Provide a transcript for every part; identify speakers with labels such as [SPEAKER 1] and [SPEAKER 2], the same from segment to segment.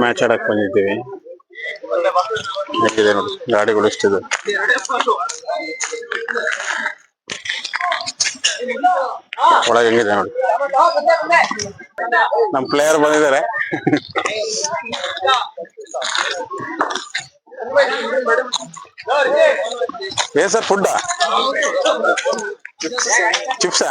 [SPEAKER 1] Match ಆಡಕ್ ಬಂದಿದ್ದೀವಿ. ಹೇಗಿದೆ ನೋಡಿ ಗಾಡಿಗಳು ಎಷ್ಟಿದೆ. ಒಳಗೆ ಹೆಂಗಿದೆ ನೋಡಿ. ನಮ್ ಪ್ಲೇಯರ್ ಬಂದಿದ್ದಾರೆ. ಏನ್ ಸರ್ ಫುಡ್ ಚಿಪ್ಸಾ?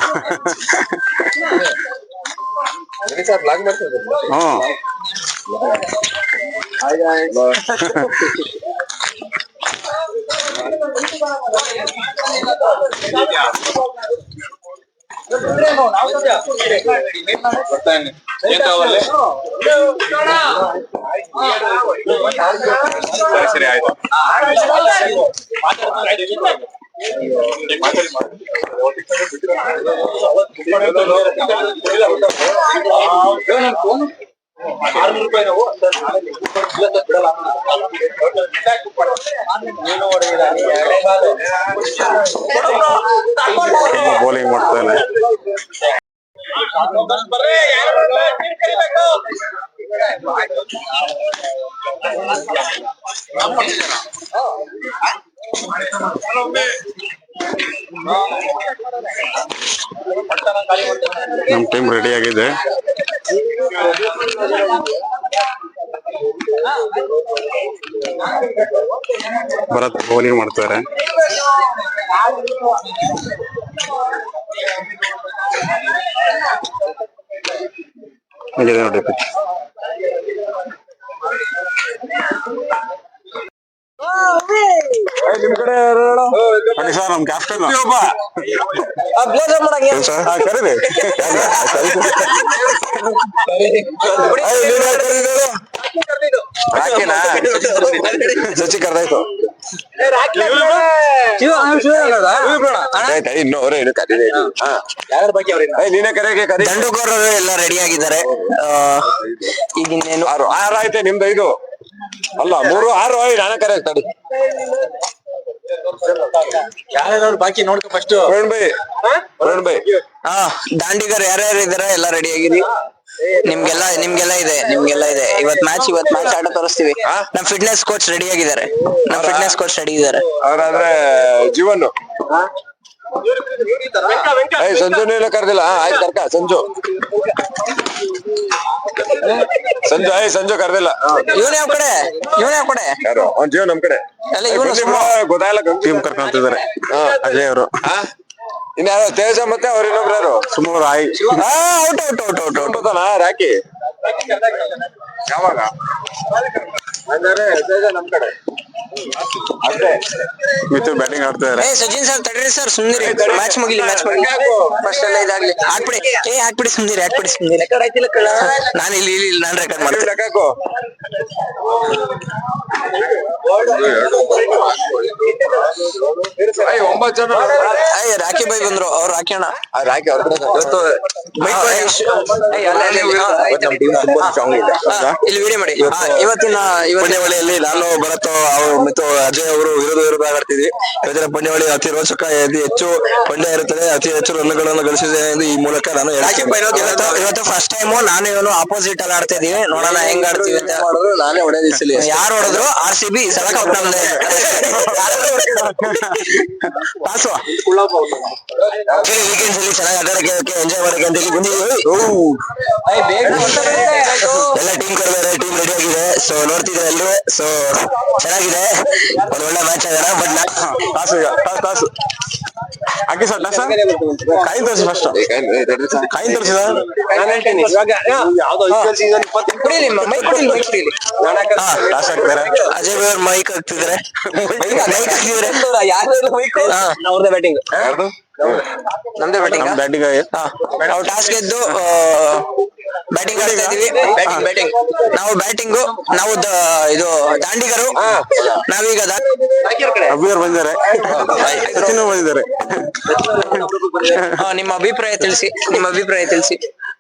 [SPEAKER 1] ಸರಿ ಆಯ್ತು. ಬೌಲಿಂಗ್ ಮಾಡ್ತಾನೆ. ನಮ್ ಟೀಮ್ ರೆಡಿ ಆಗಿದೆ. ಭರತ್ ಬೌಲಿಂಗ್ ಮಾಡ್ತಾರೆ. ನೋಡಿ ಪಿಚ್. ನಿಮ್ ಕಡೆ ಸರ್ ನಮ್ ಕ್ಯಾಪ್ಟನ್ ಕರೀರಿ. ಸಚಿ ಕರ್ದಾಯ್ತು. ದಂಡುಕೋರರು ಎಲ್ಲ ರೆಡಿ ಆಗಿದ್ದಾರೆ. ಈಗ ಇನ್ನೇನು 6 ಆಯ್ತೆ. ನಿಮ್ದು 5 ಅಲ್ಲ 3 6 ನಾನೇ ಕರೆಕ್ಟ್ ತಡಿ. ಬಾಕಿ ನೋಡ್ಕೊ ಫಸ್ಟ್. ದಾಂಡಿಗರ್ ಯಾರ್ಯಾರು ಇದಾರೆ ಎಲ್ಲ ರೆಡಿ ಆಗಿರಿ. ನಿಮ್ಗೆಲ್ಲ ಇದೆ. ಇವತ್ ಮ್ಯಾಚ್ ಆಟ ತೋರಿಸ್ತೀವಿ. ನಮ್ ಫಿಟ್ನೆಸ್ ಕೋಚ್ ರೆಡಿ ಆಗಿದ್ದಾರೆ. ಅವ್ರಾದ್ರೆ ಜೀವನ್ ಸಂಜುನು ಇಲ್ಲ ಕರ್ದಿಲ್ಲ. ಆಯ್ತು ಕರ್ಕ ಸಂಜು ಕರ್ದಿಲ್ಲ. ಇವನ್ ಯಾವ ಕಡೆ ಯಾರು ಜೀವ ನಮ್ ಕಡೆ ಗೊತ್ತಾಗಲ್ಲ. ಟೀಮ್ ಕರ್ಕೊಂತಿದ್ದಾರೆ ಅಜಯ್ ಅವರು. ಇನ್ಯಾರು ತೇಜ ಮತ್ತೆ ಅವ್ರ ಇನ್ನೊಬ್ರು ಯಾರು ಸುಮಾರು ಔಟ್ ರಾಕಿ ಯಾವಾಗ ಅಂದ್ರೆ ತೇಜ ನಮ್ ಕಡೆ ಮಿತು ಬ್ಯಾಟಿಂಗ್ ಆಡ್ತಾ ಇದಾರೆ. ಸಚಿನ್ ಸರ್ ತಡ್ರಿ ಸರ್, ಸುಮ್ನಿರಿ. ಮ್ಯಾಚ್ ಮುಗಿಲಿ ಫಸ್ಟ್ ಎಲ್ಲ ಇದಾಗ್ಲಿ. ಹಾಕ್ಬಿಡಿ ಸುಮ್ನಿರಿ. ನಾನು ಇಲ್ಲಿ ನಾನ್ ರೆಕಾರ್ಡ್ ಮಾಡ್ತೀನಿ. ರಾಕಿ ಬೈ ಬಂದ್ರು. ಅವ್ರು ರಾಕಿ ಅಣ್ಣ ರಾಕಿ ಅವ್ರ ಇಲ್ಲಿ ವಿಡಿಯೋ ಮಾಡಿ. ಇವತ್ತಿನ ಪಂದ್ಯಾವಳಿಯಲ್ಲಿ ನಾನು ಭರತ್ ಮತ್ತು ಅಜಯ್ ಅವರು ವಿರುದ್ಧ ಆಡ್ತಿದ್ವಿ. ಇವತ್ತಿನ ಪಂದ್ಯಾವಳಿ ಅತಿ ರೋಚಕ, ಅತಿ ಹೆಚ್ಚು ಪಂದ್ಯ ಇರುತ್ತದೆ, ಅತಿ ಹೆಚ್ಚು ರನ್ಗಳನ್ನು ಗಳಿಸಿದೆ ಎಂದು ಈ ಮೂಲಕ ನಾನು ಇವತ್ತು ಫಸ್ಟ್ ಟೈಮ್ ನಾನು ಇವನು ಆಪೋಸಿಟ್ ಅಲ್ಲಿ ಆಡ್ತಾ ಇದೀವಿ. ನೋಡೋಣ ಹೆಂಗ್ ಆಡ್ತೀವಿ ಅಂತ. ನಾನೇ ಹೊಡೆದಿಸಲಿ. ಯಾರು ಹೊಡೆದ್ರು RCB ಸಲ ಕಪ್ ನಮ್ದೆ. ವೀಕೆಂಡ್ಸ್ ಅಲ್ಲಿ ಚೆನ್ನಾಗಿ ಆಟಾಡಕ್ಕೆ ಎಂಜಾಯ್ ಮಾಡಕ್ಕೆ ಅಂತ ಎಲ್ಲ ಟೀಮ್ ಕರೆದಾರೆ. ಟೀಮ್ ರೆಡಿ ಆಗಿದೆ. ಸೊ ನೋಡ್ತಿದ್ರೆ ಎಲ್ಲರೂ. ಸೊ ಚೆನ್ನಾಗಿದೆ, ಒಂದು ಒಳ್ಳೆ ಮ್ಯಾಚ್ ಆಗೋಣ. ಬಟ್ ಕಾಸು ಹಾಕಿ ಸರ್ ಕಾಯಿನ್ ತೋರಿಸಿ ಫಸ್ಟ್. ಕಾಯಿನ್ ತೋರಿಸಿದ ಅಜಯ್ ಅವ್ರ ಮೈಕ್ ಹಾಕ್ತಿದ್ರೆ. ಅವ್ರದೇ ಬ್ಯಾಟಿಂಗ್. ನಮ್ದೇ ಬ್ಯಾಟಿಂಗ್. ನಾವು ಟಾಸ್ ಗೆದ್ದು ಬ್ಯಾಟಿಂಗ್ ಆಡ್ತಾ ಇದೀವಿ. ನಾವು ಬ್ಯಾಟಿಂಗು. ನಾವು ಇದು ದಾಂಡಿಗರು. ನಾವೀಗ ಅಭಿಯರ್ ಬಂದಿದ್ದಾರೆ. ನಿಮ್ಮ ಅಭಿಪ್ರಾಯ ತಿಳಿಸಿ.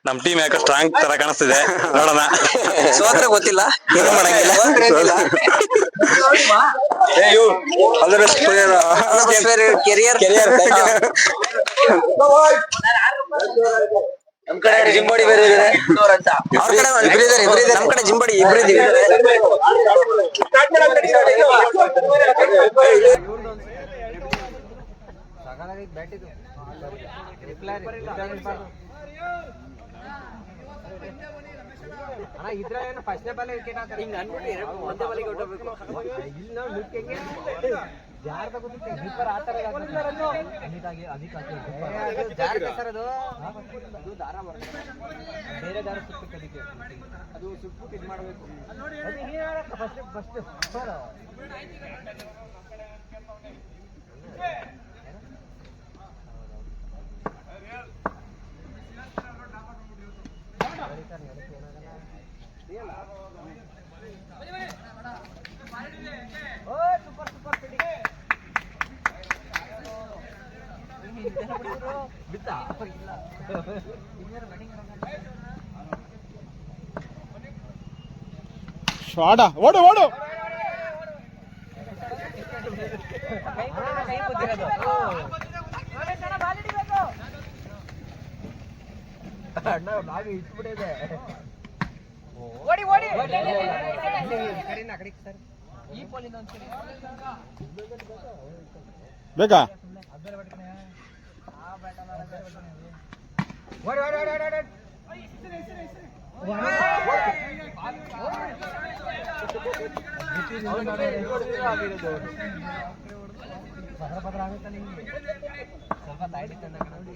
[SPEAKER 1] ನಮ್ ಟೀಮ್ ಯಾಕೆ ಸ್ಟ್ರಾಂಗ್ ತರ ಕಾಣಿಸ್ತಿದೆ. ನೋಡೋಣ. ಸೋತ್ರ ಗೊತ್ತಿಲ್ಲ, ಏನು ಮಾಡಂಗಿಲ್ಲ. ಆಲ್ ದ ಬೆಸ್ಟ್ ಕೆರಿಯರ್ ನಮ್ ಕಡೆ ಜಿಂಬಾಡಿ ಬೇರೆ ಇದೆ, ಅವ್ರ ಕಡೆ ಇಬ್ರು ಇದ್ದಾರೆ, ನಮ್ ಕಡೆ ಜಿಂಬಾಡಿ ಇಬ್ರು ಇದೀವಿ.
[SPEAKER 2] ಅಣ್ಣ ಇದ್ರೇನು ಫಸ್ಟ್ನೇ ಬಾಲ್ ವಿಕೆಟ್ ಹಾಕ್ತಾರೆ ಹಿಂಗ ಅನ್ಬಿಟ್ಟು ಒಂದೇ ಬಾಲಿಗೆ ಹೊಟ್ಟಬೇಕು ಇಲ್ಲಿ ನಾವು ಲುಕ್ ಹೆಂಗೆ ಜಾರ್ ತಗೋತಿತ್ತು ಕೀಪರ್ ಆ ತರ ಅದಿಕಾಗಿ ಜಾರ್ ಸರ್ ಅದು ದಾರ ಬರುತ್ತೆ ಬೇರೆ ದಾರ ಸುತ್ತಕ್ಕೆ ಅದಕ್ಕೆ ಅದು ಸುತ್ತಬಿಟ್ಟು ಇದು ಮಾಡಬೇಕು ಅದು ನೀನು ಫಸ್ಟ್ ಸರ್
[SPEAKER 3] ಶಾಡ ಓಡು ಓಡು
[SPEAKER 2] ಅಣ್ಣ ಬಾಗಿ ಇಟ್ಬಿಟ್ಟಿದೆ ಓಡಿ ಓಡಿ ಕಡೆಯಿಂದ ಆ ಕಡೆ ಸರ್ ಈ ಪೋಲಿಂದ ಒಂದ್ಸರಿ
[SPEAKER 3] ಬೇಕಾ
[SPEAKER 2] ಓಡಿ ಓಡಿ ಓಡಿ ಓಡಿ ಭದ್ರ ಆಗುತ್ತೆ ನಿಮಗೆ ಸ್ವಲ್ಪ ತಾಯ್ಡಿ ತಂದಾಗ ನೋಡಿ